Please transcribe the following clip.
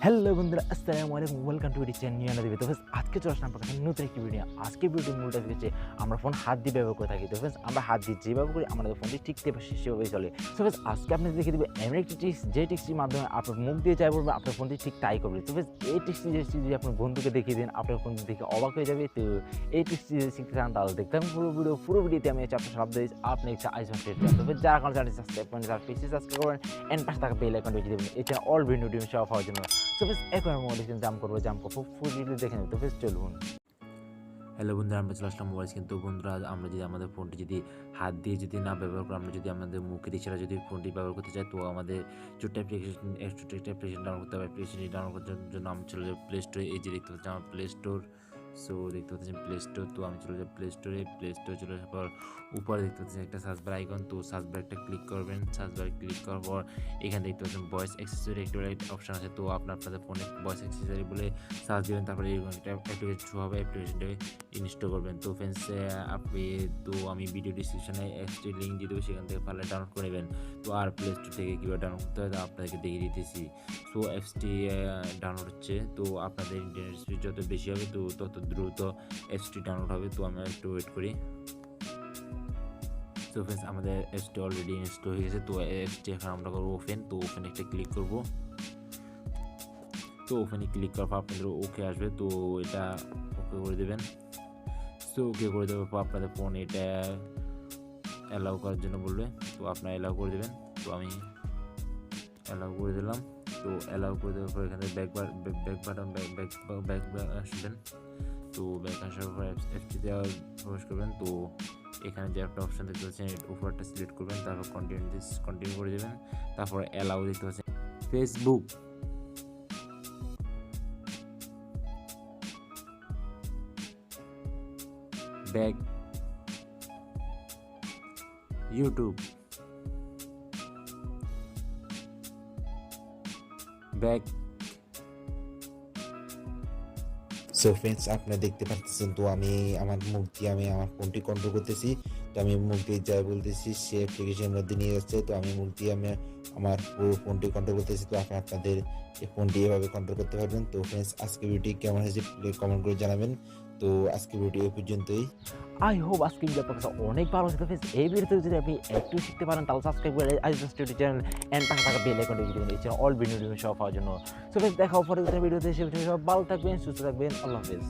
Hello বন্ধুরা, আসসালামু আলাইকুম। ওয়েলকাম টু এটি চ্যানেল নিউ ভিডিও। তো फ्रेंड्स আজকে চলে আসলাম আপনার কাছে নতুন একটি ভিডিও। আজকে ভিডিওর মূলটা হচ্ছে আমরা ফোন হাত দিয়ে ব্যবহার করে থাকি। তো फ्रेंड्स আমরা হাত দিয়ে যেভাবে করি আমাদের ফোনটি ঠিক সেভাবেই চলে। তো फ्रेंड्स আজকে আপনাদের দেখিয়ে দেব এমন একটি ট্রিক্স, যে ট্রিক্সটির মাধ্যমে আপনার মুখ দিয়ে যাই বলবে আপনার ফোনটি ঠিক তাই করবে। তো फ्रेंड्स এই ট্রিক্সটি যদি আপনার বন্ধুকে দেখিয়ে দেন, আপনার ফোন দেখে অবাক হয়ে যাবে। তো এই ট্রিক্সটি যদি শিখতে চান তাহলে দেখতে থাকুন পুরো ভিডিওতে। আমি হচ্ছে আপনার শব্দ আপনি হচ্ছে আইফোন টেট। তো फ्रेंड्स যারা এখন চ্যানেলটি সাবস্ক্রাইব করেন তারা প্লিজ সাবস্ক্রাইব করবেন এন্ড পাশে থাকা বেল আইকনটি বাজিয়ে দেবেন এই চ্যানেল অল ভিডিও নোটিফিকেশন পাওয়ার জন্য। তো फ्रेंड्स এখন আমরা মোবাইল জাম্প করবো ফুল ভিডিও দেখে নেব। তো फ्रेंड्स চলুন। হ্যালো বন্ধুরা, আমরা চলে আসলাম মোবাইল। কিন্তু বন্ধুরা, আমরা যদি আমাদের ফোনটি যদি হাত দিয়ে যদি না ব্যবহার করি, আমরা যদি আমাদের মুখের ইশারা যদি ফোনটি ব্যবহার করতে চাই, তো আমাদের ছোট্ট অ্যাপ্লিকেশন ডাউনলোড করতে হবে। অ্যাপ্লিকেশনটি ডাউনলোড করার জন্য আমি চলে যাবো প্লে স্টোরে। এই যে দেখতে পাচ্ছি আমার প্লে স্টোর। সো দেখতে পাচ্ছেন প্লে স্টোর। তো আমি চলে যাবো প্লে স্টোরে। প্লে স্টোরে চলে আসার পর উপরে দেখতে পাচ্ছেন একটা সার্চ বার আইকন। তো সার্চ বার একটা ক্লিক করবেন। সার্চ বার ক্লিক করার পর এখানে দেখতে পাচ্ছেন ভয়েস অ্যাক্সেসরি একটা অপশন আছে। তো আপনাদের ফোনে ভয়েস অ্যাক্সেসরি বলে সার্চ দেবেন, তারপরে এরকম একটা অ্যাপ্লিকেশন শো হবে। অ্যাপ্লিকেশনটা ইনস্টল করবেন। তো ফ্রেন্ডস আমি ভিডিও ডিসক্রিপশনে একটি লিঙ্ক দিয়ে দেবো, সেখান থেকে পারলে ডাউনলোড করে নেবেন। তো আর প্লে স্টোর থেকে কীভাবে ডাউনলোড করতে হয় আপনাদেরকে দেখিয়ে দিতেছি। সো অ্যাপসটি ডাউনলোড হচ্ছে। তো আপনাদের ইন্টারনেট স্পিড যত বেশি হবে তো তত দ্রুত অ্যাপসটি ডাউনলোড হবে। তো আমরা একটু ওয়েট করি। তো ফ্রেন্ডস আমাদের অ্যাপসটি অলরেডি ইনস্টল হয়ে গেছে। তো অ্যাপসটি এখন আমরা করবো ওপেন। তো ওপেনে একটা ক্লিক করব। তো ওপেনে ক্লিক করার পর আপনাদের ওকে আসবে। তো এটা ওকে করে দেবেন। তো ওকে করে দেওয়ার পর আপনাদের ফোন এটা অ্যালাউ করার জন্য বলবে। তো আপনারা অ্যালাউ করে দেবেন। তো আমি অ্যালাউ করে দিলাম। তো অ্যালাউ করে দেওয়ার পর এখানে ব্যাক আসবেন। তো ব্যাক আসার পর অ্যাপসটিতে প্রবেশ করবেন। তো এখানে যে একটা অপশান দেখতে পাচ্ছেন উপরটা সিলেক্ট করবেন, তারপর কন্টিনিউ করে দেবেন। তারপর অ্যালাউ দেখতে পাচ্ছেন Facebook, back YouTube, back. So friends, আপনারা দেখতে পাচ্ছেন তো আমি আমার মুখ দিয়ে আমি আমার ফোনটি কন্ট্রোল করতেছি। তো আমি মুখ দিয়ে যাই বলতেছি সে অ্যাপ্লিকেশনের মধ্যে নিয়ে যাচ্ছে। তো আমি মুখ দিয়ে আমি আমার পুরো ফোনটি কন্ট্রোল করতেছি। তো আপনাদের এই ফোনটি এভাবে কন্ট্রোল করতে পারবেন। তো ফ্রেন্ডস, আজকে ভিডিওটি কেমন হয়েছে কমেন্ট করে জানাবেন। তো আজকে ভিডিও এই পর্যন্তই। আই হোপ আজকে ভিডিও আপনার কাছে অনেক ভালো হয়েছে। फ्रेंड्स এই ভিডিওতে যদি আপনি একটু শিখতে পারেন তাহলে সাবস্ক্রাইব করে আইফোন স্টুডিও চ্যানেল এন্ড পাশে থাকা বেল আইকনটি বাজিয়ে দেবেন এই চ্যানেল অল ভিডিও নোটিফিকেশন পাওয়ার জন্য। সো फ्रेंड्स দেখা হবে পরবর্তী ভিডিওতে। সে ভিডিও সব ভালো থাকবেন, সুস্থ থাকবেন। আল্লাহ হাফেজ।